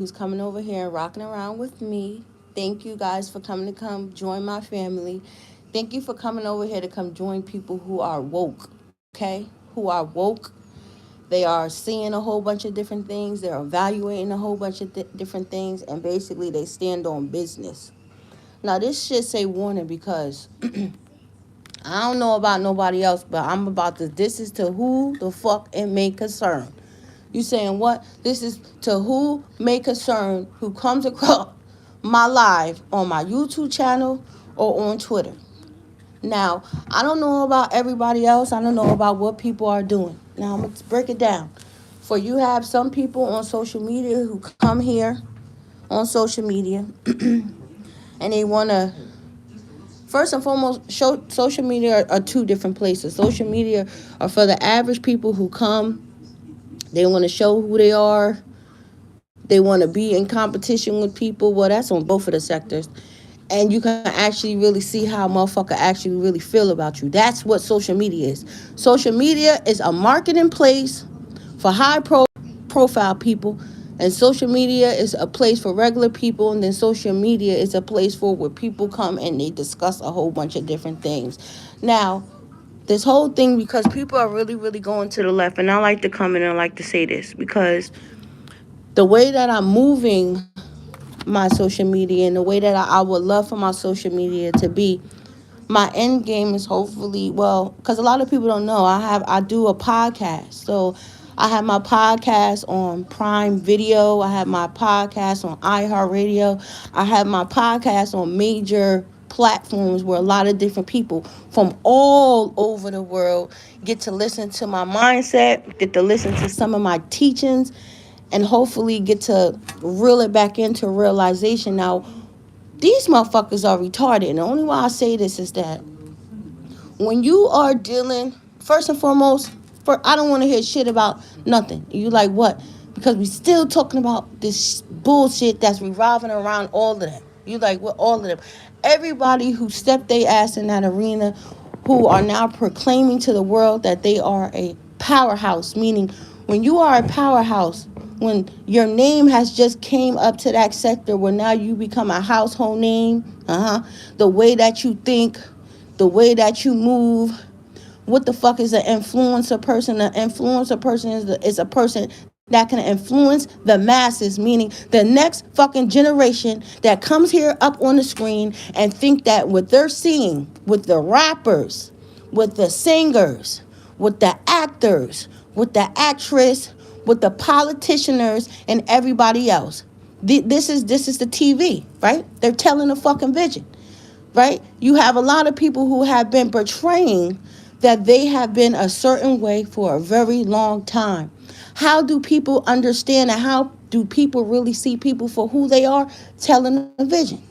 who's coming over here and rocking around with me. Thank you guys for coming to come join my family. Thank you for coming over here to come join people who are woke, okay? Who are woke. They are seeing a whole bunch of different things. They're evaluating a whole bunch of different things, and basically they stand on business. Now, this should say warning because I don't know about nobody else, but I'm about to. This is to who the fuck it may concern. You saying what? This is to who may concern who comes across my live on my YouTube channel or on Twitter. Now, I don't know about everybody else. I don't know about what people are doing. Now, I'm going to break it down. For you have some people on social media who come here on social media and they want to, first and foremost, social media are two different places. Social media are for the average people who come. They want to show who they are. They want to be in competition with people. Well, that's on both of the sectors. And you can actually really see how a motherfucker actually really feel about you. That's what social media is. Social media is a marketing place for profile people, and social media is a place for regular people, and then social media is a place for where people come and they discuss a whole bunch of different things. Now, this whole thing, because people are really, really going to the left, and I like to come in and I like to say this because the way that I'm moving my social media and the way that I would love for my social media to be, my end game is hopefully, well, because a lot of people don't know, I do a podcast. So I have my podcast on Prime Video. I have my podcast on iHeartRadio. I have my podcast on major platforms where a lot of different people from all over the world get to listen to my mindset, get to listen to some of my teachings, and hopefully get to reel it back into realization. Now, these motherfuckers are retarded. And the only why I say this is that when you are dealing, first and foremost, I don't want to hear shit about nothing. You like what? Because we still talking about this bullshit that's revolving around all of them. You like what? All of them. Everybody who stepped their ass in that arena, who are now proclaiming to the world that they are a powerhouse, meaning when you are a powerhouse, when your name has just came up to that sector where now you become a household name, the way that you think, the way that you move. What the fuck is an influencer person? An influencer person is a person that can influence the masses, meaning the next fucking generation that comes here up on the screen and think that what they're seeing with the rappers, with the singers, with the actors, with the actress, with the politicians and everybody else. This is the TV, right? They're telling a fucking vision, right? You have a lot of people who have been portraying that they have been a certain way for a very long time. How do people understand and how do people really see people for who they are? Telling a vision.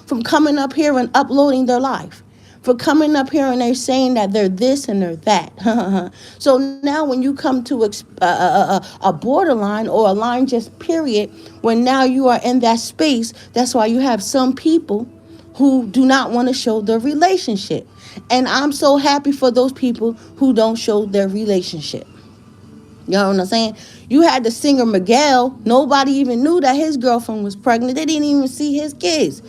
From coming up here and uploading their life. For coming up here and they're saying that they're this and they're that. So now when you come to a borderline or a line just period, when now you are in that space, that's why you have some people who do not want to show their relationship. And I'm so happy for those people who don't show their relationship. You know what I'm saying? You had the singer Miguel. Nobody even knew that his girlfriend was pregnant. They didn't even see his kids.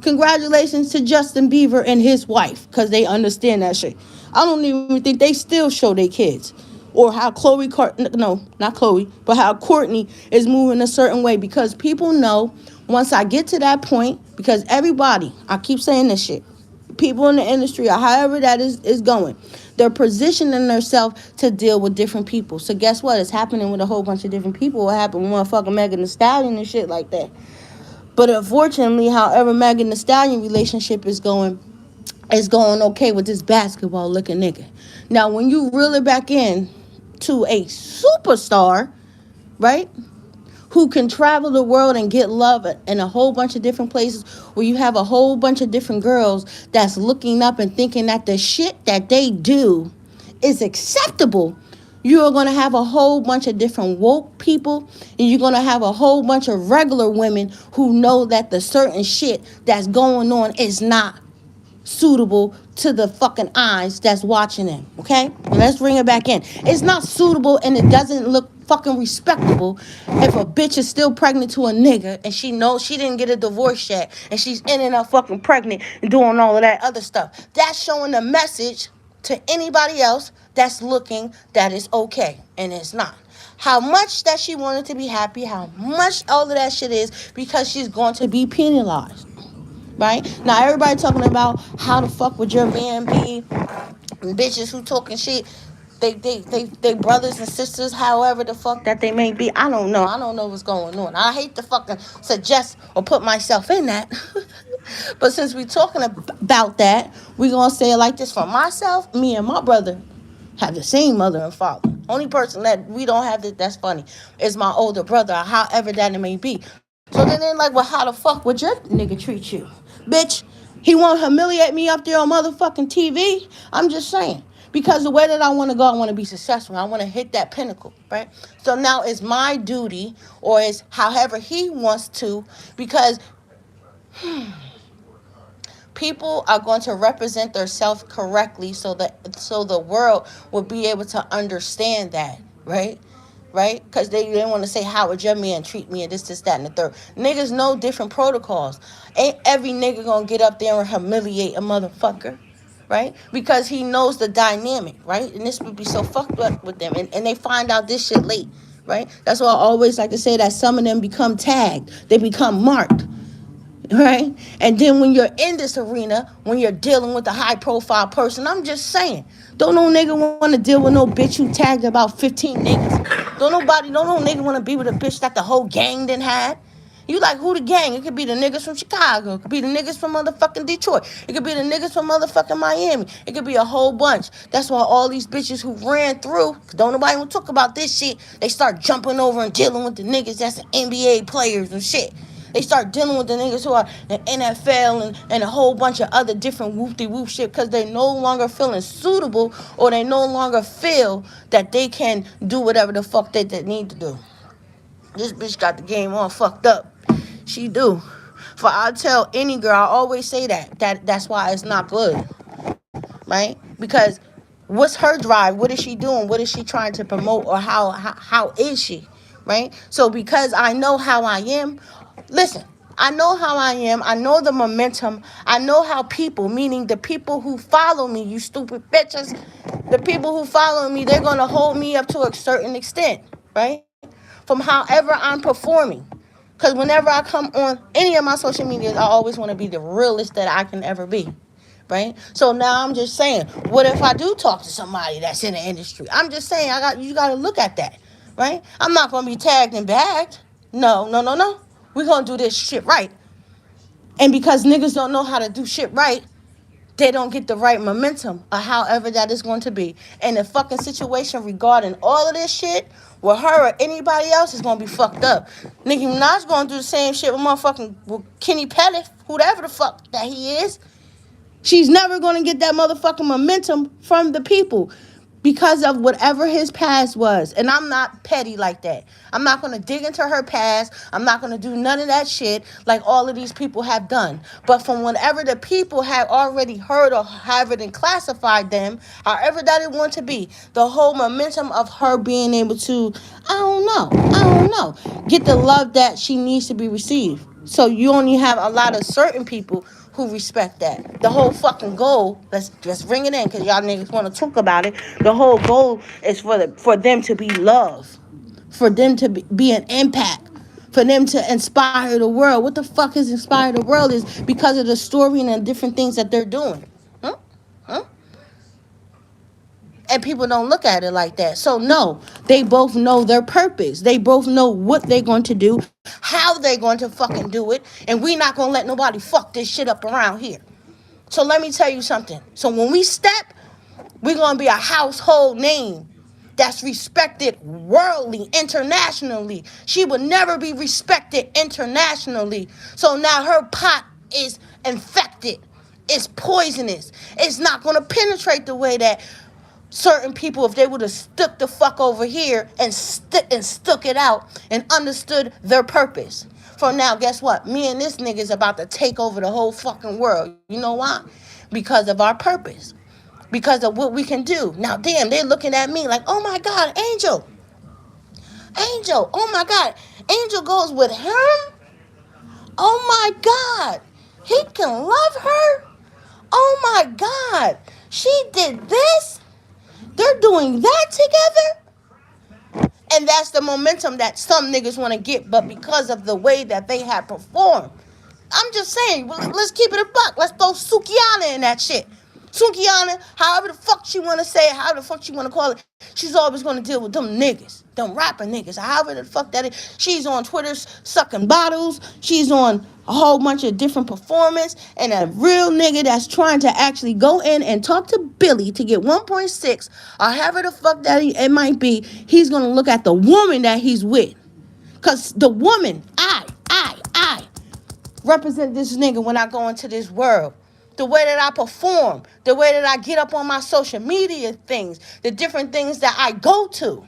Congratulations to Justin Bieber and his wife, because they understand that shit. I don't even think they still show their kids. Or how not Chloe, but how Courtney is moving a certain way. Because people know once I get to that point, because everybody, I keep saying this shit, people in the industry or however that is going, they're positioning themselves to deal with different people. So guess what? It's happening with a whole bunch of different people. What happened with motherfucking Megan Thee Stallion and shit like that. But unfortunately, however Megan Thee Stallion relationship is going okay with this basketball looking nigga. Now, when you reel it back in to a superstar, right, who can travel the world and get love in a whole bunch of different places, where you have a whole bunch of different girls that's looking up and thinking that the shit that they do is acceptable, you're going to have a whole bunch of different woke people, and you're going to have a whole bunch of regular women who know that the certain shit that's going on is not suitable to the fucking eyes that's watching them, okay? And let's bring it back in. It's not suitable and it doesn't look fucking respectable if a bitch is still pregnant to a nigga and she knows she didn't get a divorce yet and she's in and out fucking pregnant and doing all of that other stuff. That's showing a message to anybody else that's looking that it's okay, and it's not. How much that she wanted to be happy, how much all of that shit is, because she's going to be penalized. Right? Now everybody talking about how the fuck would your man be, and bitches who talking shit, they brothers and sisters, however the fuck that they may be. I don't know. I don't know what's going on. I hate to fucking suggest or put myself in that. But since we talking about that, we gonna say it like this. For myself, me and my brother have the same mother and father. Only person that we don't have that's funny is my older brother, however that it may be. So then they're like, well, how the fuck would your nigga treat you? Bitch, he won't humiliate me up there on motherfucking TV. I'm just saying. Because the way that I want to go, I want to be successful. I want to hit that pinnacle, right? So now it's my duty, or it's however he wants to, because people are going to represent themselves correctly, so the world will be able to understand that, right? Right? Because they want to say, how would your man treat me, and this, that, and the third. Niggas know different protocols. Ain't every nigga gonna get up there and humiliate a motherfucker, right? Because he knows the dynamic, right? And this would be so fucked up with them, and they find out this shit late, right? That's why I always like to say that some of them become tagged, they become marked, right? And then when you're in this arena, when you're dealing with a high profile person, I'm just saying, don't no nigga want to deal with no bitch who tagged about 15 niggas. Don't no nigga want to be with a bitch that the whole gang done had. You like, who the gang? It could be the niggas from Chicago. It could be the niggas from motherfucking Detroit. It could be the niggas from motherfucking Miami. It could be a whole bunch. That's why all these bitches who ran through, cause don't nobody want to talk about this shit, they start jumping over and dealing with the niggas that's the NBA players and shit. They start dealing with the niggas who are in NFL and a whole bunch of other different whoop-de-whoop shit, because they no longer feeling suitable, or they no longer feel that they can do whatever the fuck they need to do. This bitch got the game all fucked up. She do. For I tell any girl, I always say that's why it's not good. Right? Because what's her drive? What is she doing? What is she trying to promote? Or how is she? Right? So because I know how I am, listen, I know how I am. I know the momentum. I know how people, meaning the people who follow me, you stupid bitches, the people who follow me, they're going to hold me up to a certain extent, right? From however I'm performing. Because whenever I come on any of my social medias, I always want to be the realest that I can ever be. Right? So now I'm just saying, what if I do talk to somebody that's in the industry? I'm just saying, you got to look at that. Right? I'm not going to be tagged and bagged. No. We're going to do this shit right. And because niggas don't know how to do shit right, they don't get the right momentum or however that is going to be. And the fucking situation regarding all of this shit with her or anybody else is going to be fucked up. Nicki Minaj going to do the same shit with Kenny Pettit, whoever the fuck that he is. She's never going to get that motherfucking momentum from the people because of whatever his past was. And I'm not petty like that. I'm not going to dig into her past. I'm not going to do none of that shit like all of these people have done. But from whatever the people have already heard or have it and classified them, however that it want to be, the whole momentum of her being able to, I don't know, get the love that she needs to be received. So you only have a lot of certain people who respect that. The whole fucking goal, let's bring it in because y'all niggas want to talk about it. The whole goal is for them to be loved, for them to be an impact, for them to inspire the world. What the fuck is inspire the world is because of the story and the different things that they're doing. Huh? And people don't look at it like that. So no, they both know their purpose. They both know what they're going to do, how they're going to fucking do it. And we not going to let nobody fuck this shit up around here. So let me tell you something. So when we step, we're going to be a household name that's respected worldly, internationally. She would never be respected internationally. So now her pot is infected. It's poisonous. It's not going to penetrate the way that certain people, if they would have stuck the fuck over here and stuck it out and understood their purpose. For now, guess what? Me and this nigga is about to take over the whole fucking world. You know why? Because of our purpose. Because of what we can do. Now, damn, they're looking at me like, oh my God, Angel, Angel, oh my God. Angel goes with him? Oh my God. He can love her? Oh my God. She did this? They're doing that together? And that's the momentum that some niggas want to get, but because of the way that they have performed. I'm just saying, let's keep it a buck. Let's throw Sukiana in that shit. Sukiana, however the fuck she want to say it, however the fuck she want to call it, she's always going to deal with them niggas, them rapper niggas, however the fuck that is. She's on Twitter sucking bottles. She's on a whole bunch of different performance. And a real nigga that's trying to actually go in and talk to Billy to get 1.6 or however the fuck that it might be, he's going to look at the woman that he's with. Because the woman, I represent this nigga when I go into this world. The way that I perform, the way that I get up on my social media things, the different things that I go to.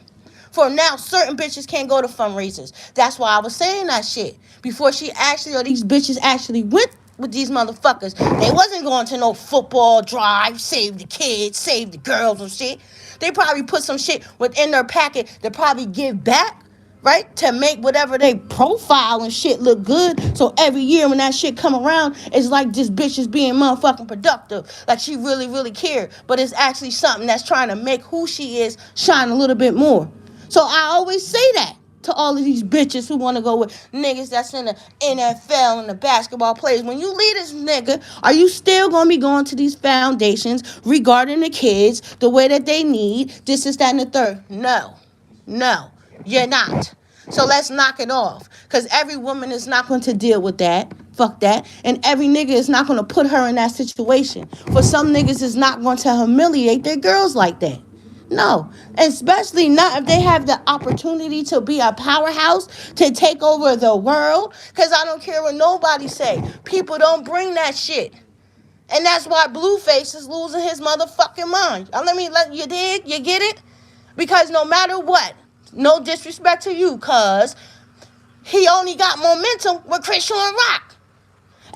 For now, certain bitches can't go to fundraisers. That's why I was saying that shit. Before she actually, or these bitches actually went with these motherfuckers. They wasn't going to no football drive, save the kids, save the girls and shit. They probably put some shit within their packet to probably give back, right? To make whatever they profile and shit look good. So every year when that shit come around, it's like this bitch is being motherfucking productive. Like she really, really cared. But it's actually something that's trying to make who she is shine a little bit more. So I always say that to all of these bitches who want to go with niggas that's in the NFL and the basketball players. When you leave this nigga, are you still going to be going to these foundations regarding the kids, the way that they need, this, that, and the third? No, you're not. So let's knock it off. Because every woman is not going to deal with that. Fuck that. And every nigga is not going to put her in that situation. For some niggas is not going to humiliate their girls like that. No, especially not if they have the opportunity to be a powerhouse, to take over the world. Because I don't care what nobody say. People don't bring that shit. And that's why Blueface is losing his motherfucking mind. Let you dig? You get it? Because no matter what, no disrespect to you, cuz he only got momentum with Christian Rock.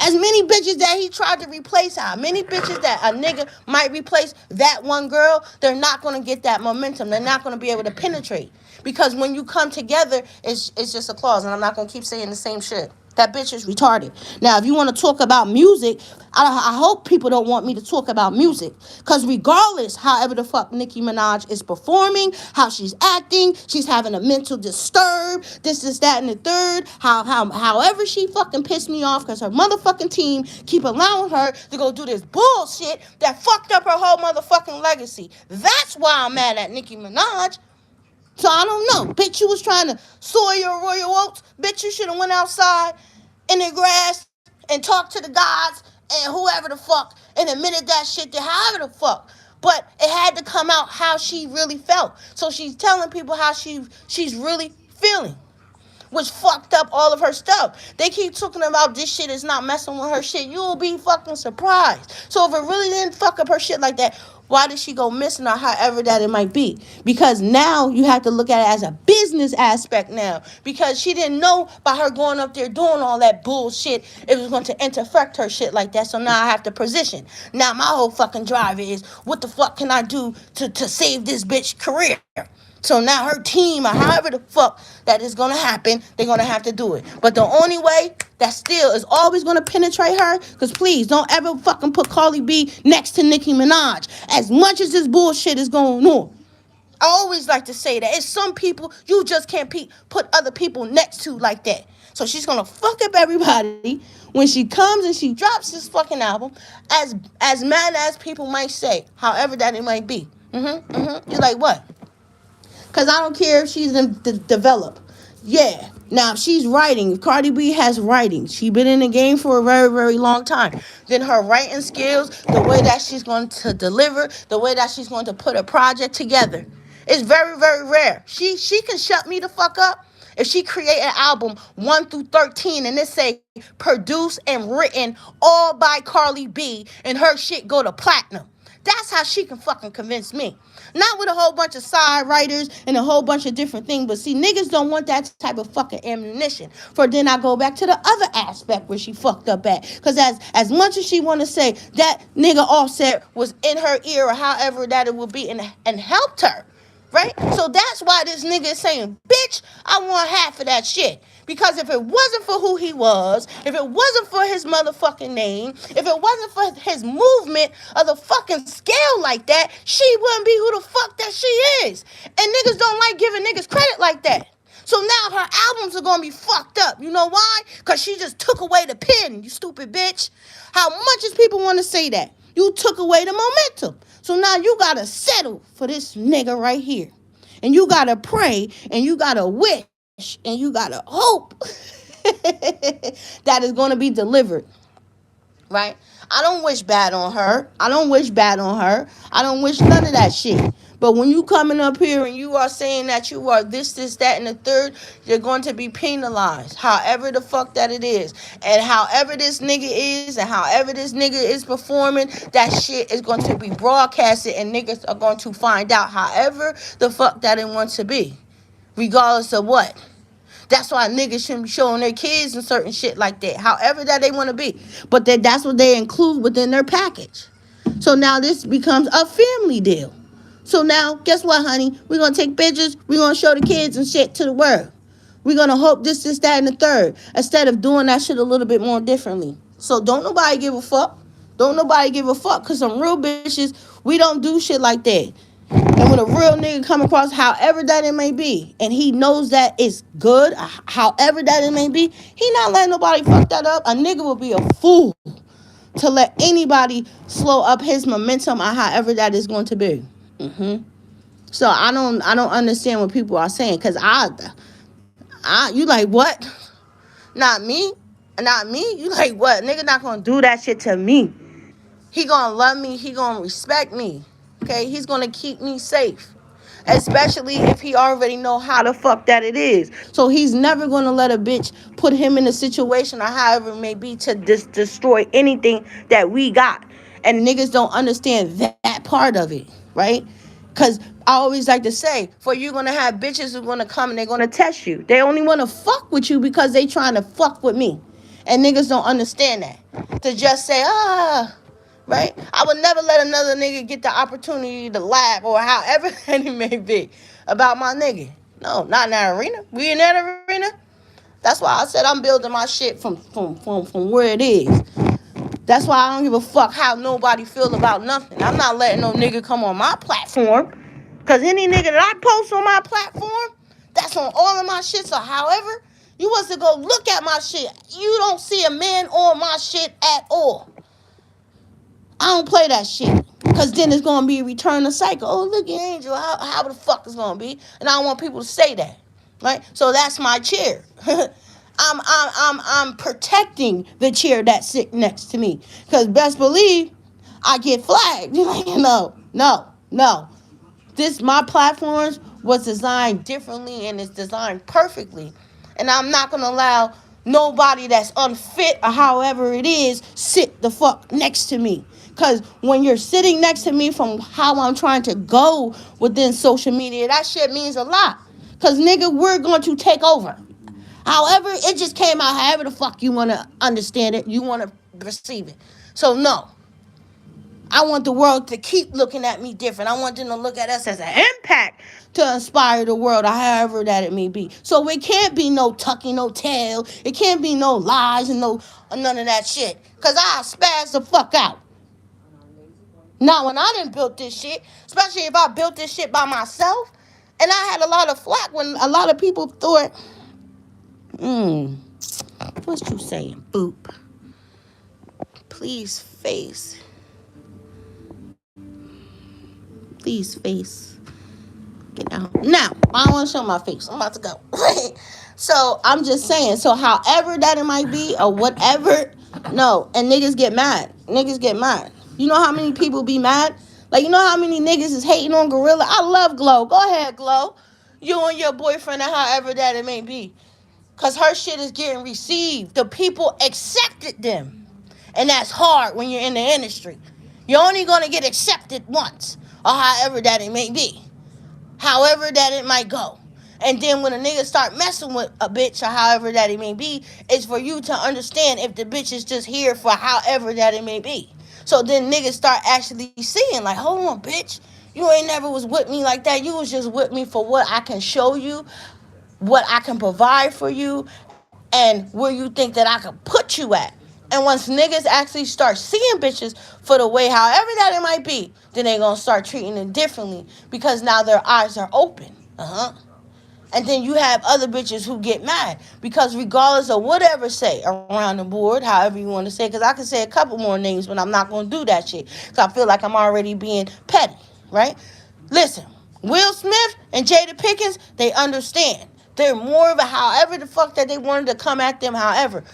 As many bitches that he tried to replace her, many bitches that a nigga might replace that one girl, they're not going to get that momentum. They're not going to be able to penetrate. Because when you come together, it's just a clause. And I'm not going to keep saying the same shit. That bitch is retarded. Now, if you want to talk about music, I hope people don't want me to talk about music. Because regardless, however the fuck Nicki Minaj is performing, how she's acting, she's having a mental disturb, this, that, and the third, however she fucking pissed me off because her motherfucking team keep allowing her to go do this bullshit that fucked up her whole motherfucking legacy. That's why I'm mad at Nicki Minaj. So I don't know. Bitch, you was trying to soil your royal oats. Bitch, you should have went outside in the grass and talked to the gods and whoever the fuck and admitted that shit to however the fuck. But it had to come out how she really felt. So she's telling people how she's really feeling, which fucked up all of her stuff. They keep talking about this shit is not messing with her shit. You'll be fucking surprised. So if it really didn't fuck up her shit like that, why did she go missing or however that it might be? Because now you have to look at it as a business aspect now. Because she didn't know by her going up there doing all that bullshit, it was going to interfect her shit like that. So now I have to position. Now my whole fucking drive is, what the fuck can I do to save this bitch career? So now her team, or however the fuck that is going to happen, they're going to have to do it. But the only way that still is always going to penetrate her, because please don't ever fucking put Cardi B next to Nicki Minaj. As much as this bullshit is going on. I always like to say that. It's some people you just can't put other people next to like that. So she's going to fuck up everybody when she comes and she drops this fucking album. As mad as people might say, however that it might be. You're like, what? Because I don't care if she's developed. Yeah. Now, if she's writing, if Cardi B has writing, she's been in the game for a very, very long time, then her writing skills, the way that she's going to deliver, the way that she's going to put a project together, is very, very rare. She can shut me the fuck up if she create an album 1 through 13 and it say produced and written all by Cardi B and her shit go to platinum. That's how she can fucking convince me. Not with a whole bunch of side writers and a whole bunch of different things. But see, niggas don't want that type of fucking ammunition. For then I go back to the other aspect where she fucked up at. Because as much as she want to say that nigga Offset was in her ear or however that it would be and helped her. Right? So that's why this nigga is saying, bitch, I want half of that shit. Because if it wasn't for who he was, if it wasn't for his motherfucking name, if it wasn't for his movement of the fucking scale like that, she wouldn't be who the fuck that she is. And niggas don't like giving niggas credit like that. So now her albums are gonna be fucked up. You know why? Because she just took away the pen, you stupid bitch. How much does people want to say that? You took away the momentum. So now you gotta settle for this nigga right here. And you gotta pray and you gotta wish and you gotta hope that is gonna be delivered. Right? I don't wish bad on her. I don't wish bad on her. I don't wish none of that shit. But when you coming up here and you are saying that you are this, that, and the third, you're going to be penalized. However the fuck that it is. And however this nigga is and however this nigga is performing, that shit is going to be broadcasted and niggas are going to find out however the fuck that it wants to be. Regardless of what. That's why niggas shouldn't be showing their kids and certain shit like that. However that they want to be. But that's what they include within their package. So now this becomes a family deal. So now, guess what, honey? We're going to take pictures. We're going to show the kids and shit to the world. We're going to hope this, that, and the third. Instead of doing that shit a little bit more differently. So don't nobody give a fuck. Don't nobody give a fuck. Because some real bitches, we don't do shit like that. And when a real nigga come across, however that it may be, and he knows that it's good, however that it may be, he not letting nobody fuck that up. A nigga will be a fool to let anybody slow up his momentum or however that is going to be. So I don't understand what people are saying, because you like, what? Not me? Not me? You like, what? Nigga not gonna do that shit to me. He gonna love me. He gonna respect me. Okay? He's gonna keep me safe. Especially if he already know how the fuck that it is. So he's never gonna let a bitch put him in a situation or however it may be to destroy anything that we got. And niggas don't understand that part of it, right? Because I always like to say, for you gonna have bitches who gonna come and they're gonna test you. They only wanna fuck with you because they trying to fuck with me. And niggas don't understand that. To just say, right? I would never let another nigga get the opportunity to laugh or however it may be about my nigga. No, not in that arena. We in that arena. That's why I said I'm building my shit from where it is. That's why I don't give a fuck how nobody feel about nothing. I'm not letting no nigga come on my platform. Because any nigga that I post on my platform, that's on all of my shit. So however, you was to go look at my shit, you don't see a man on my shit at all. I don't play that shit. Because then it's going to be a return of cycle. Oh, look at Angel. How the fuck it's going to be? And I don't want people to say that. Right? So that's my chair. I'm protecting the chair that's sitting next to me. Because best believe I get flagged. You're like, no. My platforms was designed differently and it's designed perfectly. And I'm not going to allow nobody that's unfit or however it is sit the fuck next to me. Because when you're sitting next to me from how I'm trying to go within social media, that shit means a lot. Because, nigga, we're going to take over. However, it just came out however the fuck you want to understand it, you want to perceive it. So, no. I want the world to keep looking at me different. I want them to look at us as an impact to inspire the world, or however that it may be. So it can't be no tucking, no tail. It can't be no lies and none of that shit. Because I'll spaz the fuck out. Not when I didn't build this shit. Especially if I built this shit by myself. And I had a lot of flack when a lot of people thought, what you saying, boop? Please face. Get out. Now, I don't want to show my face. I'm about to go. So, I'm just saying. So, however that it might be or whatever. No. And niggas get mad. You know how many people be mad? Like, you know how many niggas is hating on Gorilla? I love Glow. Go ahead, Glow. You and your boyfriend or however that it may be. Because her shit is getting received. The people accepted them. And that's hard when you're in the industry. You're only going to get accepted once. Or however that it may be. However that it might go. And then when a nigga start messing with a bitch or however that it may be, it's for you to understand if the bitch is just here for however that it may be. So then niggas start actually seeing like, hold on, bitch. You ain't never was with me like that. You was just with me for what I can show you, what I can provide for you, and where you think that I could put you at. And once niggas actually start seeing bitches for the way, however that it might be, then they gonna start treating it differently because now their eyes are open. And then you have other bitches who get mad because regardless of whatever say around the board, however you want to say, because I can say a couple more names, but I'm not going to do that shit because I feel like I'm already being petty, right? Listen, Will Smith and Jada Pinkins, they understand. They're more of a however the fuck that they wanted to come at them, however.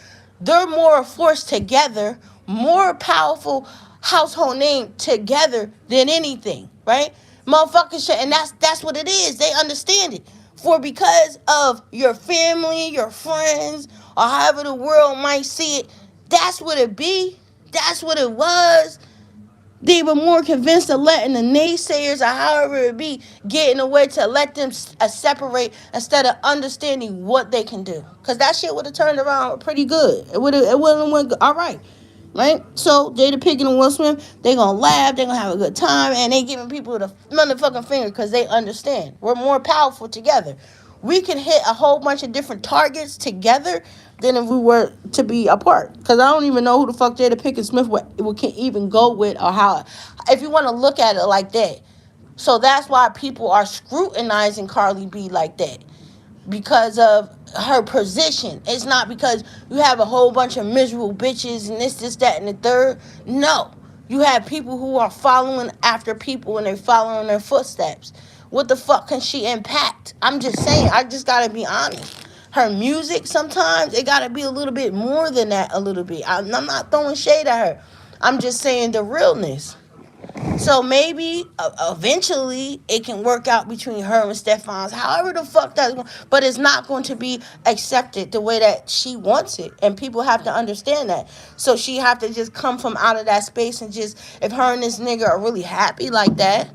They're more a force together, more powerful household name together than anything, right? Motherfuckers shit, and that's what it is. They understand it. For because of your family, your friends, or however the world might see it, that's what it be. That's what it was. They were more convinced of letting the naysayers or however it be get in the way to let them separate instead of understanding what they can do. Because that shit would have turned around pretty good. It would have went all right. Right? So Jada Pinkett and Will Smith, they gonna laugh, they gonna have a good time, and they giving people the motherfucking finger because they understand. We're more powerful together. We can hit a whole bunch of different targets together than if we were to be apart. Because I don't even know who the fuck Jada Pinkett Smith would can even go with or how, if you want to look at it like that. So that's why people are scrutinizing Cardi B like that. Because of her position. It's not because you have a whole bunch of miserable bitches and this, that, and the third. No. You have people who are following after people and they're following their footsteps. What the fuck can she impact? I'm just saying. I just gotta be honest. Her music sometimes, it gotta be a little bit more than that a little bit. I'm not throwing shade at her. I'm just saying the realness. So maybe eventually it can work out between her and Stefan's, however the fuck that's going, but it's not going to be accepted the way that she wants it, and people have to understand that. So she have to just come from out of that space and just, if her and this nigga are really happy like that,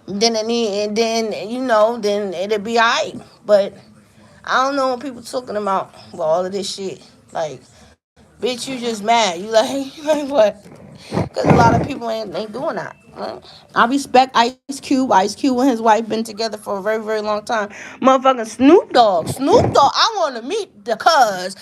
then then it'll be alright. But I don't know what people talking about with all of this shit. Like, bitch, you just mad. You like, you like what? Because a lot of people ain't doing that. Right? I respect Ice Cube. Ice Cube and his wife been together for a very, very long time. Motherfucking Snoop Dogg. I want to meet the cuz.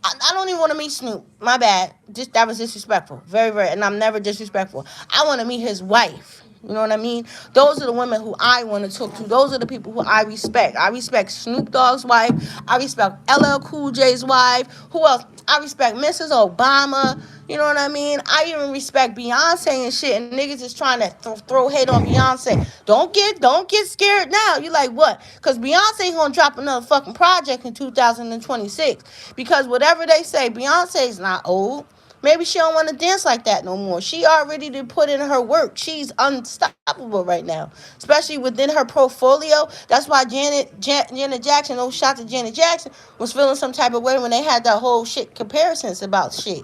I don't even want to meet Snoop. My bad. That was disrespectful. Very, very. And I'm never disrespectful. I want to meet his wife. You know what I mean? Those are the women who I want to talk to. Those are the people who I respect. I respect Snoop Dogg's wife. I respect LL Cool J's wife. Who else? I respect Mrs. Obama. You know what I mean? I even respect Beyonce and shit. And niggas is trying to throw hate on Beyonce. Don't get scared now. You like what? Because Beyonce gonna drop another fucking project in 2026. Because whatever they say, Beyonce's not old. Maybe she don't want to dance like that no more. She already did put in her work. She's unstoppable right now, especially within her portfolio. That's why Janet Jackson, those shots at Janet Jackson, was feeling some type of way when they had that whole shit comparisons about shit.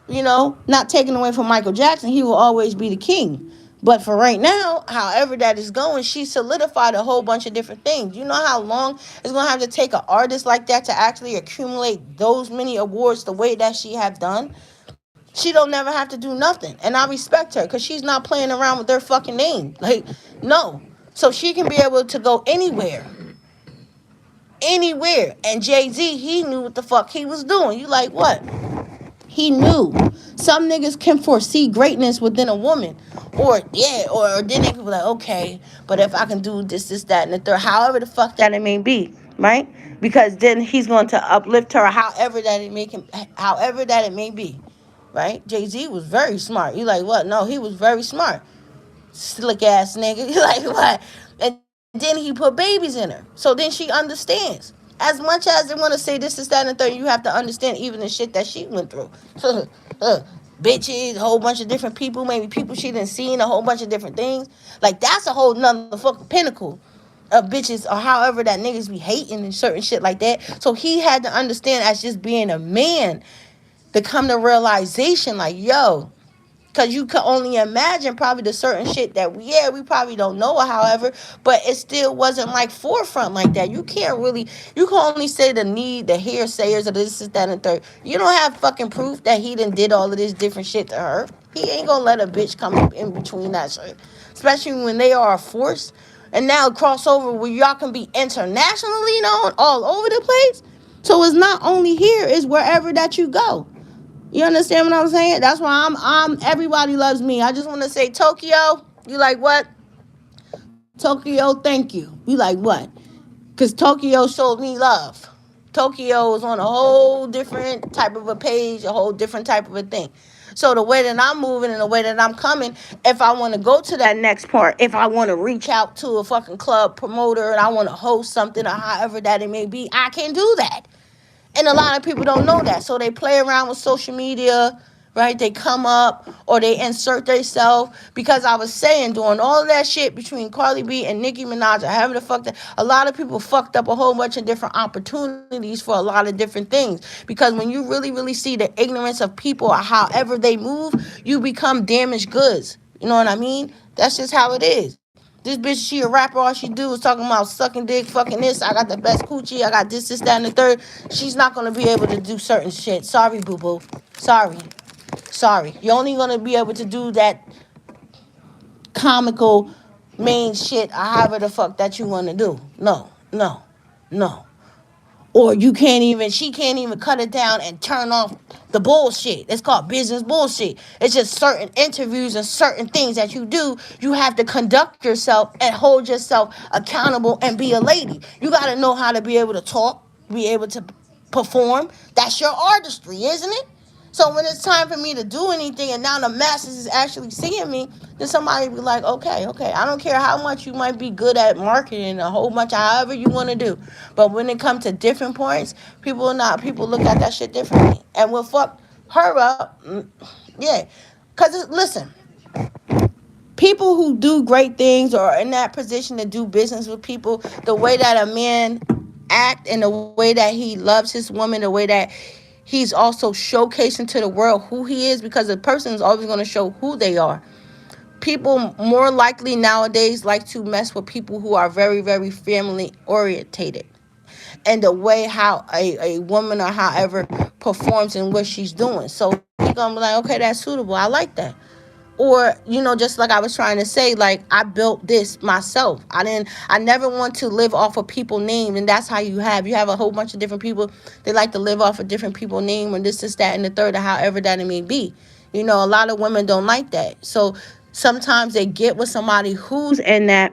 You know, not taking away from Michael Jackson, he will always be the king. But for right now, however that is going, she solidified a whole bunch of different things. You know how long it's going to have to take an artist like that to actually accumulate those many awards the way that she have done? She don't never have to do nothing. And I respect her because she's not playing around with their fucking name. Like, no. So she can be able to go anywhere. Anywhere. And Jay-Z, he knew what the fuck he was doing. You like, what? He knew. Some niggas can foresee greatness within a woman. Or then they can be like, okay, but if I can do this, that, and the third, however the fuck that it may be, right? Because then he's going to uplift her however that it may be. Right? Jay-Z was very smart. You like, what? No, he was very smart. Slick ass nigga. You like, what? And then he put babies in her. So then she understands. As much as they want to say this, that, and the third, you have to understand even the shit that she went through. Bitches, a whole bunch of different people, maybe people she didn't see, a whole bunch of different things. Like, that's a whole nother fucking pinnacle of bitches or however that niggas be hating and certain shit like that. So he had to understand as just being a man to come to realization like, yo, because you could only imagine probably the certain shit that we probably don't know, however, but it still wasn't like forefront like that. You can only say the hearsayers of this, that, and third. You don't have fucking proof that he done did all of this different shit to her. He ain't gonna let a bitch come in between that shit. Especially when they are a force. And now crossover where y'all can be internationally known all over the place. So it's not only here, it's wherever that you go. You understand what I'm saying? That's why I'm everybody loves me. I just want to say Tokyo, you like what? Tokyo, thank you. You like what? Because Tokyo showed me love. Tokyo is on a whole different type of a page, a whole different type of a thing. So the way that I'm moving and the way that I'm coming, if I want to go to that next part, if I want to reach out to a fucking club promoter and I want to host something or however that it may be, I can do that. And a lot of people don't know that. So they play around with social media, right? They come up or they insert themselves. Because I was saying, doing all of that shit between Cardi B and Nicki Minaj, or having the fuck that, a lot of people fucked up a whole bunch of different opportunities for a lot of different things. Because when you really, really see the ignorance of people or however they move, you become damaged goods. You know what I mean? That's just how it is. This bitch, she a rapper. All she do is talking about sucking dick, fucking this. I got the best coochie. I got this, that, and the third. She's not going to be able to do certain shit. Sorry, boo-boo. Sorry. Sorry. You're only going to be able to do that comical main shit or however the fuck that you want to do. No, no, no. Or she can't even cut it down and turn off the bullshit. It's called business bullshit. It's just certain interviews and certain things that you do. You have to conduct yourself and hold yourself accountable and be a lady. You got to know how to be able to talk, be able to perform. That's your artistry, isn't it? So when it's time for me to do anything and now the masses is actually seeing me, then somebody be like, okay. I don't care how much you might be good at marketing, a whole bunch of however you want to do. But when it comes to different points, people look at that shit differently. And will fuck her up. Yeah. Because, listen, people who do great things or are in that position to do business with people, the way that a man act and the way that he loves his woman, the way that he's also showcasing to the world who he is, because a person is always going to show who they are. People more likely nowadays like to mess with people who are very, very family orientated. And the way how a woman or however performs and what she's doing. So he's going to be like, okay, that's suitable. I like that. Or, just like I was trying to say, like, I built this myself. I never want to live off of people's name. And that's how you have a whole bunch of different people. They like to live off of different people's name or this, that, and the third, or however that it may be. A lot of women don't like that. So sometimes they get with somebody who's in that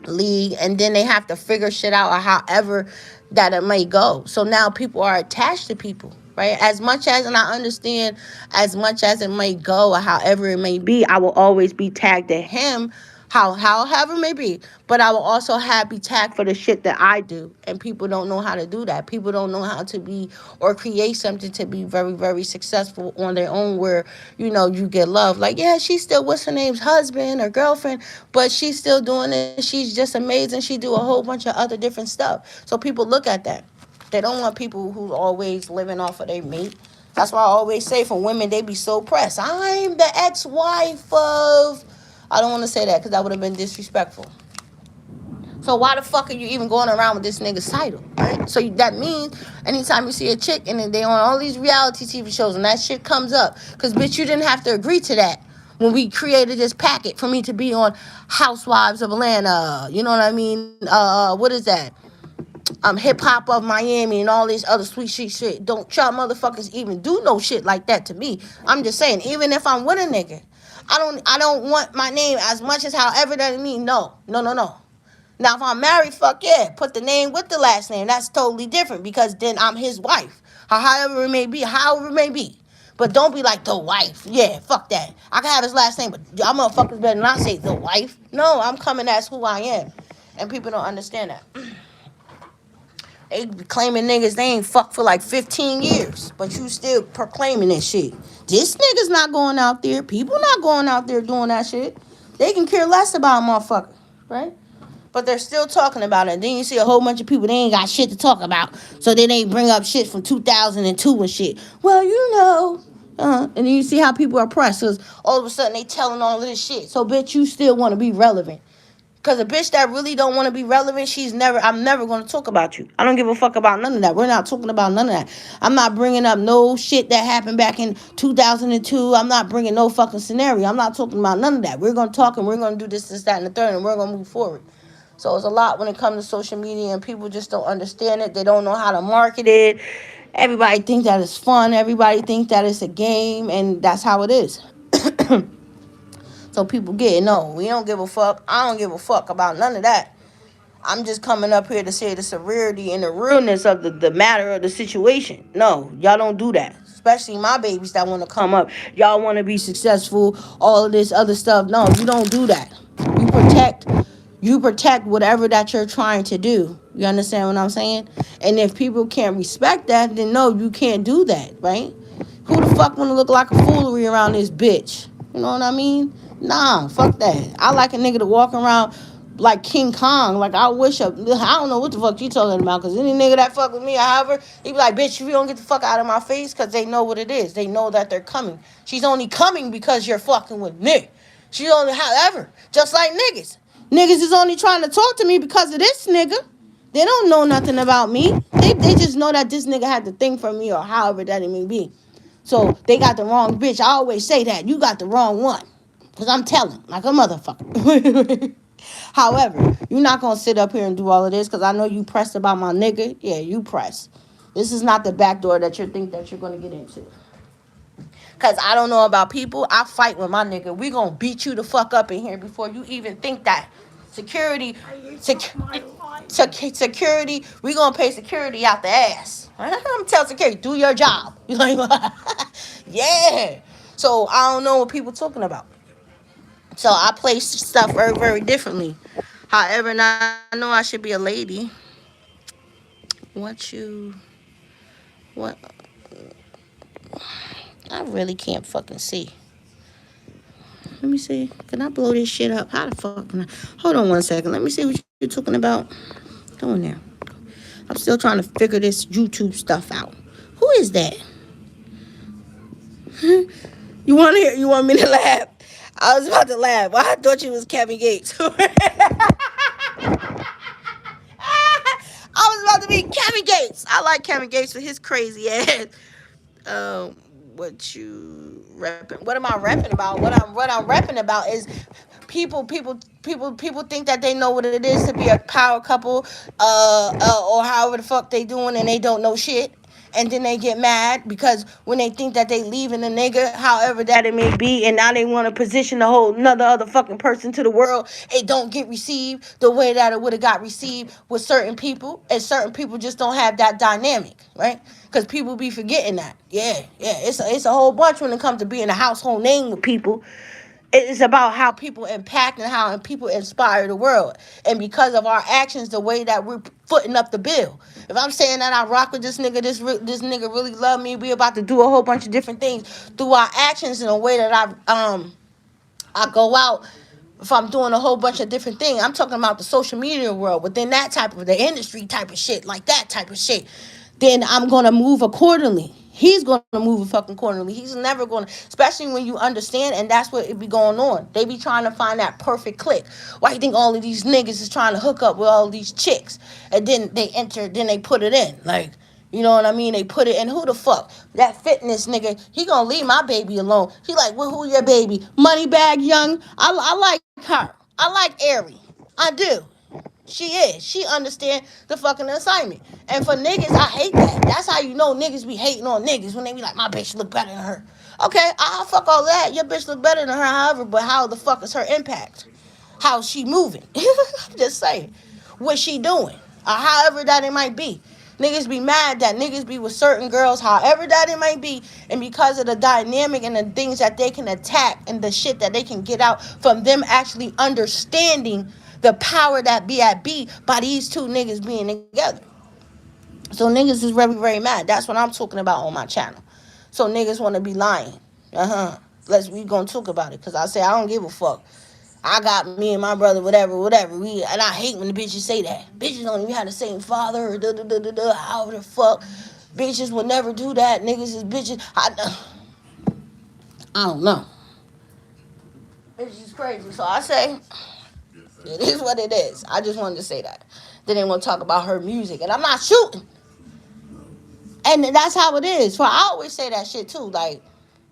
league and then they have to figure shit out or however that it may go. So now people are attached to people, right? As much as, and I understand, as much as it may go or however it may be, I will always be tagged to him, however it may be. But I will also be tagged for the shit that I do. And people don't know how to do that. People don't know how to be or create something to be very, very successful on their own where, you get love. Like, yeah, she's still what's her name's husband or girlfriend, but she's still doing it. She's just amazing. She do a whole bunch of other different stuff. So people look at that. They don't want people who's always living off of their mate. That's why I always say for women, they be so pressed. I'm the ex-wife of... I don't want to say that because that would have been disrespectful. So why the fuck are you even going around with this nigga's title, right? So that means anytime you see a chick and they on all these reality TV shows and that shit comes up, because bitch, you didn't have to agree to that when we created this packet for me to be on Housewives of Atlanta. You know what I mean? What is that? Hip Hop of Miami and all this other sweet shit. Don't y'all motherfuckers even do no shit like that to me. I'm just saying, even if I'm with a nigga, I don't want my name as much as however that mean. No. Now, if I'm married, fuck yeah, put the name with the last name. That's totally different because then I'm his wife. Or however it may be. But don't be like the wife. Yeah, fuck that. I can have his last name, but y'all motherfuckers better not say the wife. No, I'm coming as who I am. And people don't understand that. They claiming niggas they ain't fucked for like 15 years, but you still proclaiming that shit. This nigga's not going out there. People not going out there doing that shit. They can care less about a motherfucker, right? But they're still talking about it. Then you see a whole bunch of people, they ain't got shit to talk about. So then they bring up shit from 2002 and shit. Well, and then you see how people are pressed. So all of a sudden they telling all of this shit. So bitch, you still want to be relevant. Cause a bitch that really don't want to be relevant, I'm never going to talk about you. I don't give a fuck about none of that. We're not talking about none of that. I'm not bringing up no shit that happened back in 2002. I'm not bringing no fucking scenario. I'm not talking about none of that. We're going to talk and we're going to do this, that, and the third, and we're going to move forward. So it's a lot when it comes to social media, and people just don't understand it. They don't know how to market it. Everybody thinks that it's fun. Everybody thinks that it's a game, and that's how it is. So people get it. No, we don't give a fuck. I don't give a fuck about none of that. I'm just coming up here to say the severity and the realness of the matter of the situation. No, y'all don't do that. Especially my babies that want to come up. Y'all want to be successful, all of this other stuff. No, you don't do that. You protect whatever that you're trying to do. You understand what I'm saying? And if people can't respect that, then no, you can't do that, right? Who the fuck want to look like a foolery around this bitch? You know what I mean? Nah, fuck that. I like a nigga to walk around like King Kong. Like, I don't know what the fuck you talking about, because any nigga that fuck with me or however, he be like, bitch, if you don't get the fuck out of my face, because they know what it is. They know that they're coming. She's only coming because you're fucking with me. She only, however, just like niggas. Niggas is only trying to talk to me because of this nigga. They don't know nothing about me. They just know that this nigga had the thing for me, or however that it may be. So they got the wrong bitch. I always say that. You got the wrong one. Because I'm telling, like a motherfucker. However, you're not going to sit up here and do all of this, because I know you pressed about my nigga. Yeah, you pressed. This is not the back door that you think that you're going to get into. Because I don't know about people. I fight with my nigga. We going to beat you the fuck up in here before you even think that. Security, security, we going to pay security out the ass. I'm going to tell security, do your job. You like, yeah. So I don't know what people talking about. So I play stuff very, very differently. However, now I know I should be a lady. What? I really can't fucking see. Let me see. Can I blow this shit up? How the fuck can I? Hold on one second. Let me see what you're talking about. Go in there. I'm still trying to figure this YouTube stuff out. Who is that? You want me to laugh? I was about to laugh. Well, I thought you was Kevin Gates. I was about to be Kevin Gates. I like Kevin Gates for his crazy ass. What you repping? What am I repping about? What I'm repping about is people think that they know what it is to be a power couple, or however the fuck they doing, and they don't know shit. And then they get mad because when they think that they leaving a nigga, however that it may be, and now they want to position a whole another other fucking person to the world, it don't get received the way that it would have got received with certain people, and certain people just don't have that dynamic, right? Because people be forgetting that. Yeah, it's a whole bunch when it comes to being a household name with people. It's about how people impact and how people inspire the world. And because of our actions, the way that we're footing up the bill. If I'm saying that I rock with this nigga, this nigga really love me, we about to do a whole bunch of different things through our actions in a way that I go out. If I'm doing a whole bunch of different things, I'm talking about the social media world, within that type of the industry type of shit, like that type of shit, then I'm going to move accordingly. He's going to move fucking accordingly. He's never going to, especially when you understand, and that's what it be going on. They be trying to find that perfect click. Why you think all of these niggas is trying to hook up with all these chicks? And then they put it in. Like, you know what I mean? They put it in. Who the fuck? That fitness nigga, he gonna leave my baby alone. He like, well, who your baby? Moneybag Young. I like her. I like Ari. I do. She is. She understand the fucking assignment. And for niggas, I hate that. That's how you know niggas be hating on niggas, when they be like, my bitch look better than her. Okay, I'll fuck all that. Your bitch look better than her, however, but how the fuck is her impact? How's she moving? I'm just saying. What she doing? Or however that it might be. Niggas be mad that niggas be with certain girls, however that it might be, and because of the dynamic and the things that they can attack and the shit that they can get out from them actually understanding the power that be at B by these two niggas being together. So niggas is very, very mad. That's what I'm talking about on my channel. So niggas want to be lying. We gonna talk about it, because I say I don't give a fuck. I got me and my brother, whatever. And I hate when the bitches say that. Bitches don't even have the same father, or however the fuck. Bitches will never do that. Niggas is bitches. I don't know. It's just crazy. So I say, It is what it is. I just wanted to say that. Then they want to talk about her music, and I'm not shooting. And that's how it is. For I always say that shit too. Like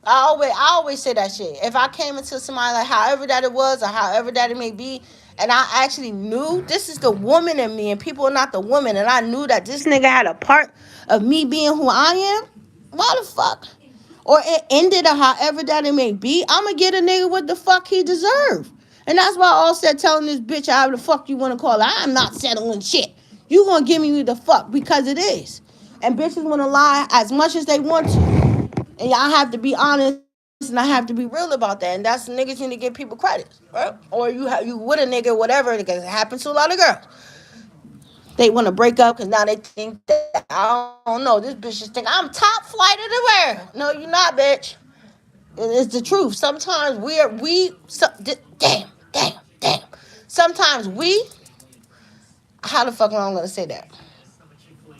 I always say that shit. If I came into somebody like however that it was or however that it may be, and I actually knew this is the woman in me, and people are not the woman, and I knew that this nigga had a part of me being who I am, why the fuck? Or it ended or however that it may be, I'ma get a nigga what the fuck he deserve. And that's why I all said telling this bitch however the fuck you wanna call it. I am not settling shit. You gonna give me the fuck because it is. And bitches wanna lie as much as they want to. And y'all have to be honest and I have to be real about that. And that's niggas need to give people credit, right? Or you with a nigga, whatever, because it happens to a lot of girls. They want to break up because now they think that, I don't know, this bitch just think I'm top flight of the world. No, you're not, bitch. It's the truth. Sometimes damn. Sometimes how the fuck am I going to say that?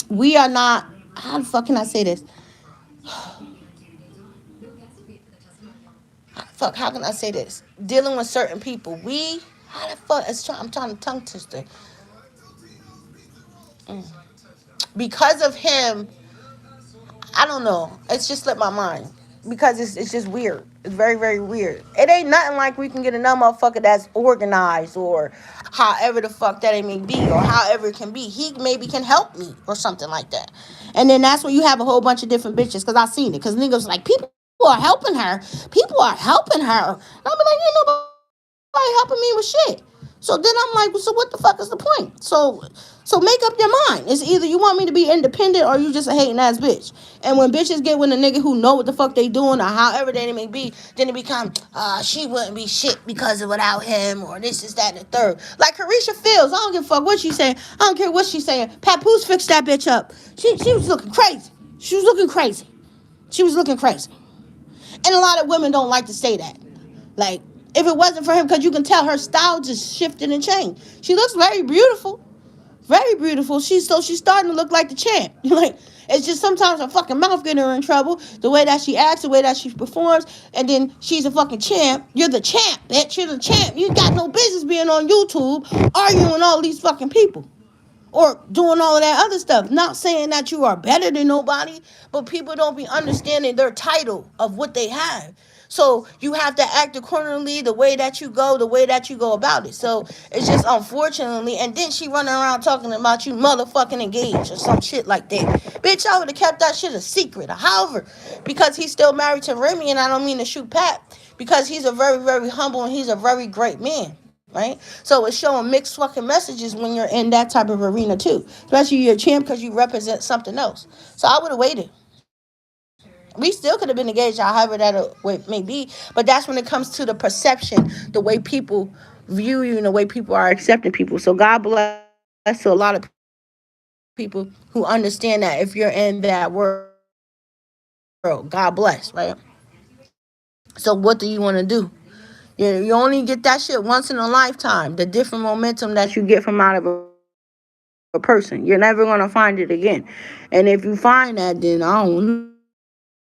We are not, how the fuck can I say this? Fuck, how can I say this? Dealing with certain people. How the fuck, I'm trying to tongue twister. Because of him, I don't know. It's just slipped my mind. Because it's just weird. It's very, very weird. It ain't nothing like we can get another motherfucker that's organized or however the fuck that it may be or however it can be. He maybe can help me or something like that. And then that's when you have a whole bunch of different bitches because I seen it. Because niggas like, people are helping her. People are helping her. And I'm like, ain't nobody helping me with shit. So then I'm like, so what the fuck is the point? So make up your mind. It's either you want me to be independent or you just a hating ass bitch. And when bitches get with a nigga who know what the fuck they doing or however they may be, then it become, she wouldn't be shit because of without him or this is that and the third. Like Carisha Fields, I don't give a fuck what she's saying. I don't care what she's saying. Papoose fixed that bitch up. She was looking crazy. She was looking crazy. And a lot of women don't like to say that. Like, if it wasn't for him, because you can tell her style just shifted and changed. She looks very beautiful. Very beautiful. She's starting to look like the champ. Like, it's just sometimes her fucking mouth getting her in trouble. The way that she acts, the way that she performs, and then she's a fucking champ. You're the champ, bitch. You're the champ. You got no business being on YouTube arguing all these fucking people. Or doing all of that other stuff. Not saying that you are better than nobody, but people don't be understanding their title of what they have. So you have to act accordingly the way that you go about it. So it's just unfortunately, and then she running around talking about you motherfucking engaged or some shit like that. Bitch, I would have kept that shit a secret. However, because he's still married to Remy, and I don't mean to shoot Pat, because he's a very, very humble and he's a very great man. Right? So it's showing mixed fucking messages when you're in that type of arena too. Especially you're a champ because you represent something else. So I would have waited. We still could have been engaged, however that may be. But that's when it comes to the perception, the way people view you and the way people are accepting people. So God bless to a lot of people who understand that if you're in that world, God bless, right? So what do you want to do? You only get that shit once in a lifetime. The different momentum that you get from out of a person. You're never going to find it again. And if you find that, then I don't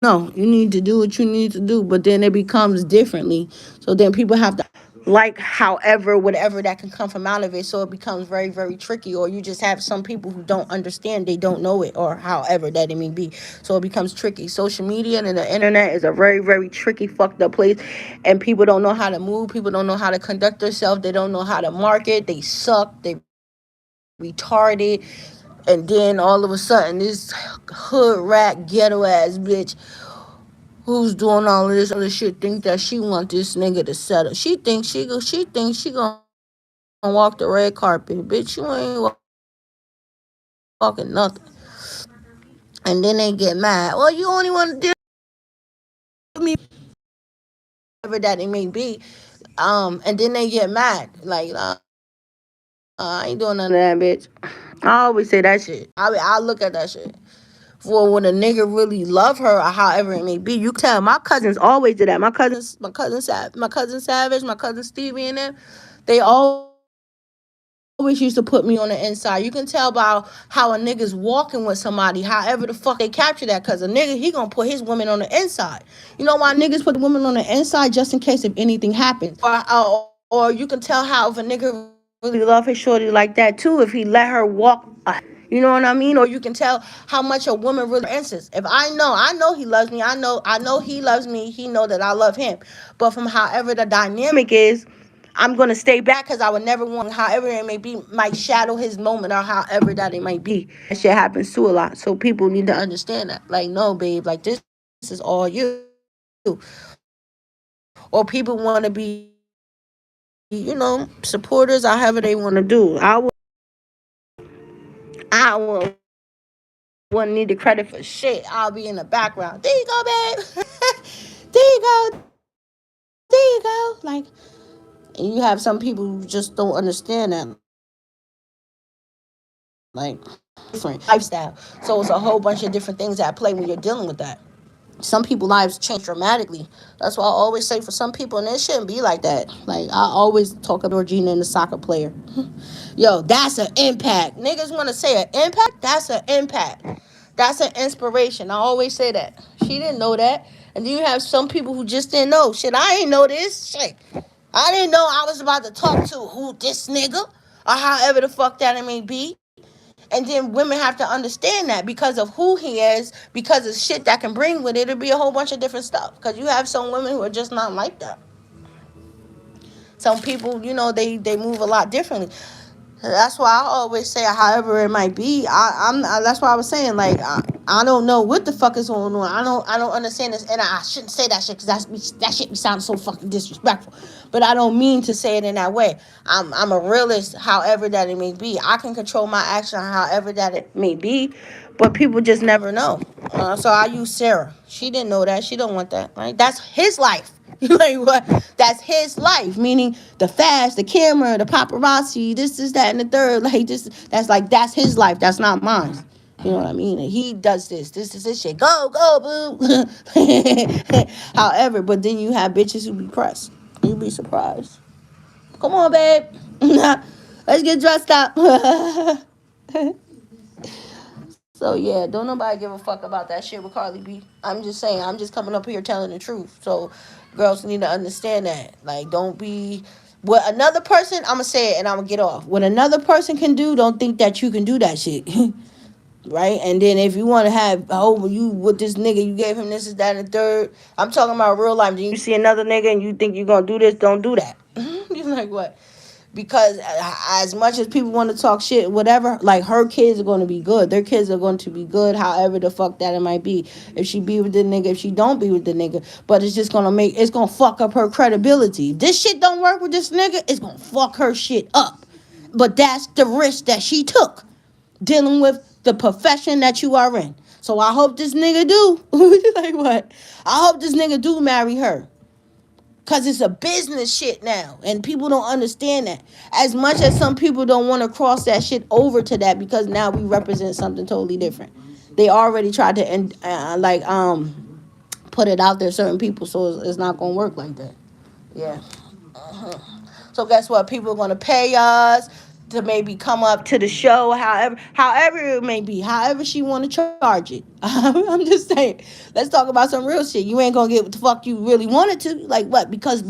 know. You need to do what you need to do. But then it becomes differently. So then people have to like however, whatever that can come from out of it. So it becomes very, very tricky. Or you just have some people who don't understand. They don't know it. Or however that it may be. So it becomes tricky. Social media and the internet is a very, very tricky, fucked up place. And people don't know how to move. People don't know how to conduct themselves. They don't know how to market. They suck. They retarded. And then all of a sudden this hood rat ghetto ass bitch who's doing all of this other shit think that she want this nigga to settle. She thinks she gonna walk the red carpet. Bitch, you ain't walking nothing. And then they get mad. Well, you only want to deal with me, whatever that it may be. And then they get mad. Like, I ain't doing none of that, bitch. I always say that shit. I look at that shit. For when a nigga really love her or however it may be, you tell. My cousins always do that. My cousin Savage, my cousin Stevie and them, they always used to put me on the inside. You can tell by how a nigga's walking with somebody, however the fuck they capture that, because a nigga, he gonna put his woman on the inside. You know why niggas put the woman on the inside? Just in case if anything happens. Or you can tell how if a nigga really love his shorty like that too if he let her walk. You know what I mean? Or you can tell how much a woman really. For instance, if I know he loves me. I know he loves me. He know that I love him. But from however the dynamic is, I'm gonna stay back because I would never want, however it may be, might shadow his moment or however that it might be. That shit happens too a lot. So people need to understand that. Like, no, babe, like this is all you. Or people want to be, supporters, or however they want to do. I wouldn't need the credit for shit. I'll be in the background. There you go, babe. There you go. Like, and you have some people who just don't understand that. Like, different lifestyle. So it's a whole bunch of different things at play when you're dealing with that. Some people's lives change dramatically. That's why I always say for some people, and it shouldn't be like that. Like, I always talk about Georgina and the soccer player. Yo, that's an impact. Niggas want to say an impact? That's an impact. That's an inspiration. I always say that. She didn't know that. And then you have some people who just didn't know. Shit, I ain't know this. Shit. I didn't know I was about to talk to who this nigga, or however the fuck that it may be. And then women have to understand that because of who he is, because of shit that can bring with it, it'll be a whole bunch of different stuff. Because you have some women who are just not like that. Some people, they move a lot differently. That's why I always say, however it might be, that's why I was saying, like, I don't know what the fuck is going on. I don't understand this, and I shouldn't say that shit because that shit be sounding so fucking disrespectful. But I don't mean to say it in that way. I'm a realist, however that it may be. I can control my action, however that it may be, but people just never know. So I use Sarah. She didn't know that. She don't want that. Right? That's his life. Like what? That's his life. Meaning the flash, the camera, the paparazzi, this is that, and the third. Like this. That's his life. That's not mine. You know what I mean? And he does this. This is his shit. Go, boo. However, but then you have bitches who be pressed. You'd be surprised. Come on, babe. Let's get dressed up. So yeah, don't nobody give a fuck about that shit with Carly B. I'm just saying, I'm just coming up here telling the truth. So girls need to understand that. Like, don't be what another person, I'm gonna say it and I'm gonna get off. What another person can do, don't think that you can do that shit. Right? And then if you want to have, you with this nigga, you gave him this, is that, and the third. I'm talking about real life. Then you see another nigga and you think you're gonna do this, don't do that. You're like, what? Because as much as people want to talk shit, whatever, like, her kids are going to be good. Their kids are going to be good, however the fuck that it might be. If she be with the nigga, if she don't be with the nigga. But it's just going to it's going to fuck up her credibility. If this shit don't work with this nigga, it's going to fuck her shit up. But that's the risk that she took, dealing with the profession that you are in. So I hope this nigga do. Like what? I hope this nigga do marry her. Because it's a business shit now. And people don't understand that. As much as some people don't want to cross that shit over to that, because now we represent something totally different. They already tried to put it out there, certain people, so it's not going to work like that. Yeah. So guess what? People are going to pay us to maybe come up to the show, however it may be, however she want to charge it. I'm just saying, let's talk about some real shit. You ain't gonna get what the fuck you really wanted to. Like what? Because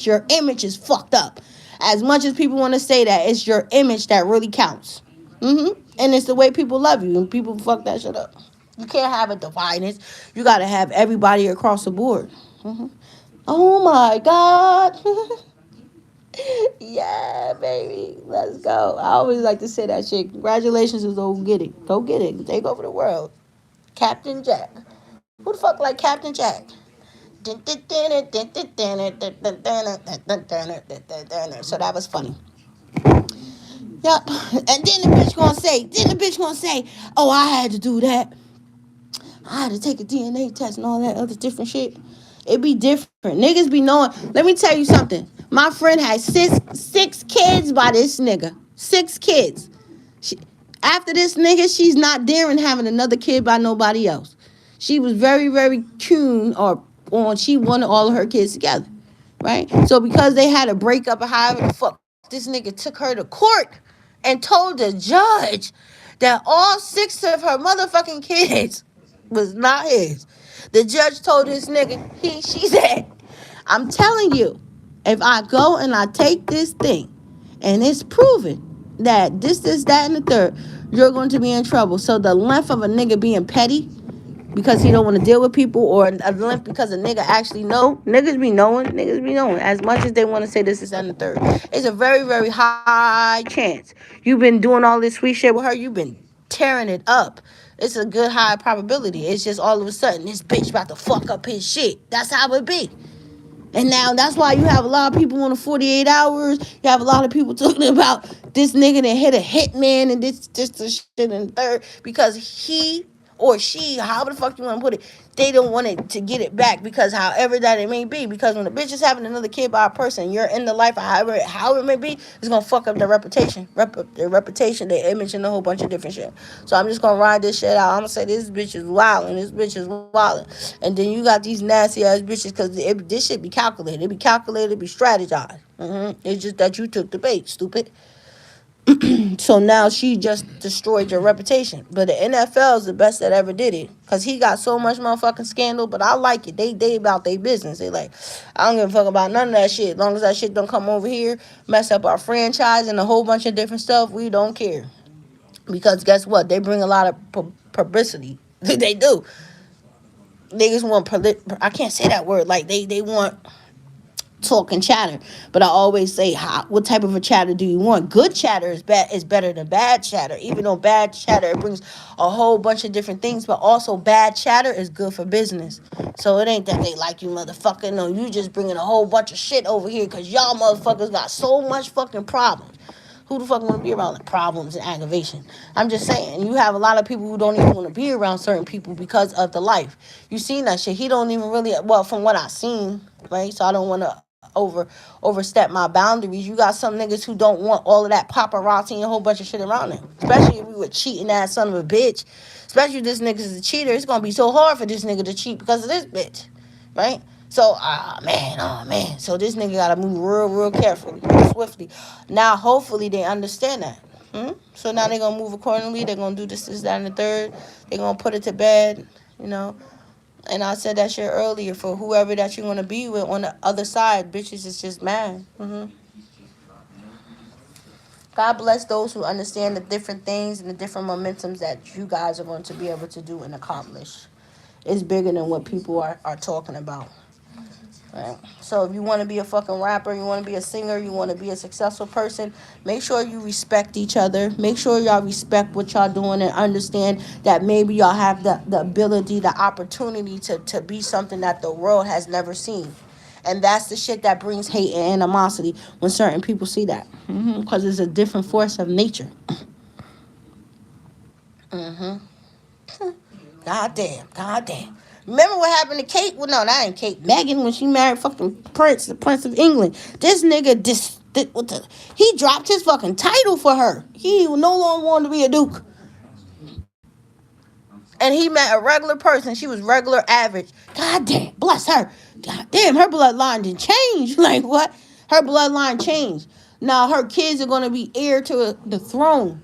your image is fucked up. As much as people want to say that, it's your image that really counts. And it's the way people love you, and people fuck that shit up. You can't have a dividance. You gotta have everybody across the board. Oh my God. Yeah, baby. Let's go. I always like to say that shit. Congratulations to those who get it. Go get it. Take over the world. Captain Jack. Who the fuck like Captain Jack? So that was funny. Yep. And then the bitch gonna say, oh, I had to do that. I had to take a DNA test and all that other different shit. It be different. Niggas be knowing. Let me tell you something. My friend had six kids by this nigga. 6 kids. After this nigga, she's not daring having another kid by nobody else. She was very, very keen she wanted all of her kids together. Right? So because they had a breakup or however the fuck, this nigga took her to court and told the judge that all 6 of her motherfucking kids was not his. The judge told this nigga, she said, I'm telling you, if I go and I take this thing and it's proven that this, that, and the third, you're going to be in trouble. So the length of a nigga being petty because he don't want to deal with people, or a length because a nigga actually know, niggas be knowing as much as they want to say this is and the third. It's a very, very high chance you've been doing all this sweet shit with her, you've been tearing it up. It's a good high probability. It's just all of a sudden this bitch about to fuck up his shit. That's how it be. And now that's why you have a lot of people on the 48 hours. You have a lot of people talking about this nigga that hit a hitman and this the shit and third, because he or she, however the fuck you want to put it, they don't want it to get it back, because however that it may be, because when a bitch is having another kid by a person, you're in the life, however it may be, it's gonna fuck up their reputation, their image, and a whole bunch of different shit. So I'm just gonna ride this shit out. I'm gonna say this bitch is wildin', and then you got these nasty ass bitches, because this shit be calculated, it be strategized. It's just that you took the bait, stupid. So now she just destroyed your reputation. But the NFL is the best that ever did it, because he got so much motherfucking scandal. But I like it. They about their business. They like, I don't give a fuck about none of that shit. As long as that shit don't come over here, mess up our franchise and a whole bunch of different stuff, we don't care. Because guess what? They bring a lot of publicity. They do. Niggas want, I can't say that word. Like, they want talk and chatter. But I always say, what type of a chatter do you want? Good chatter is better than bad chatter. Even though bad chatter, it brings a whole bunch of different things, but also bad chatter is good for business. So it ain't that they like you, motherfucker. No, you just bringing a whole bunch of shit over here because y'all motherfuckers got so much fucking problems. Who the fuck want to be around like problems and aggravation? I'm just saying, you have a lot of people who don't even want to be around certain people because of the life. You seen that shit. He don't even really, well, from what I seen, right? So I don't want to overstep my boundaries. You got some niggas who don't want all of that paparazzi and a whole bunch of shit around them. Especially if we were cheating ass son of a bitch. Especially if this nigga's a cheater. It's gonna be so hard for this nigga to cheat because of this bitch. Right? So, oh man. So this nigga gotta move real carefully, swiftly. Now, hopefully they understand that. So now they're gonna move accordingly. They're gonna do this, that, and the third. They're gonna put it to bed, you know. And I said that shit earlier, for whoever that you're going to be with on the other side, bitches is just mad. God bless those who understand the different things and the different momentums that you guys are going to be able to do and accomplish. It's bigger than what people are talking about. Right? So if you want to be a fucking rapper, you want to be a singer, you want to be a successful person, make sure you respect each other. Make sure y'all respect what y'all doing and understand that maybe y'all have the ability, the opportunity to be something that the world has never seen. And that's the shit that brings hate and animosity when certain people see that. Because it's a different force of nature. God damn. Remember what happened to Kate? Well, no, that ain't Kate. Meghan, when she married fucking Prince, the Prince of England. This nigga, he dropped his fucking title for her. He no longer wanted to be a duke. And he met a regular person. She was regular average. God damn, bless her. God damn, her bloodline didn't change. Like, what? Her bloodline changed. Now her kids are going to be heir to the throne.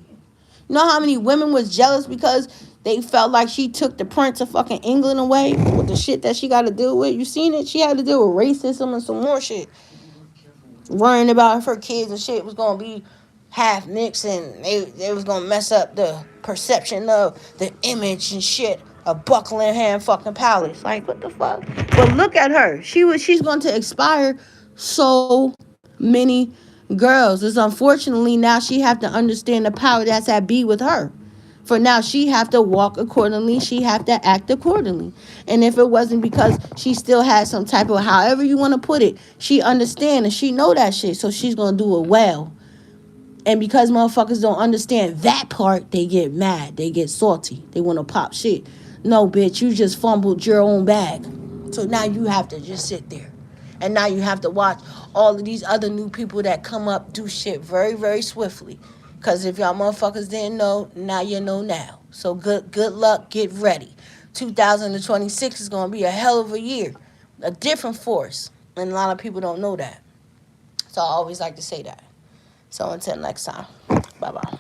You know how many women was jealous because they felt like she took the Prince of fucking England away with the shit that she got to deal with? You seen it? She had to deal with racism and some more shit. Worrying about if her kids and shit was going to be half nicks and they was going to mess up the perception of the image and shit of Buckingham fucking Palace. Like, what the fuck? But look at her. She's going to inspire so many girls. It's unfortunately now she have to understand the power that's at be with her. For now, she have to walk accordingly. She have to act accordingly. And if it wasn't because she still had some type of, however you want to put it, she understand and she know that shit. So she's going to do it well. And because motherfuckers don't understand that part, they get mad. They get salty. They want to pop shit. No, bitch, you just fumbled your own bag. So now you have to just sit there. And now you have to watch all of these other new people that come up do shit very, very swiftly. Because if y'all motherfuckers didn't know, now you know now. So good luck, get ready. 2026 is going to be a hell of a year. A different force. And a lot of people don't know that. So I always like to say that. So until next time, bye-bye.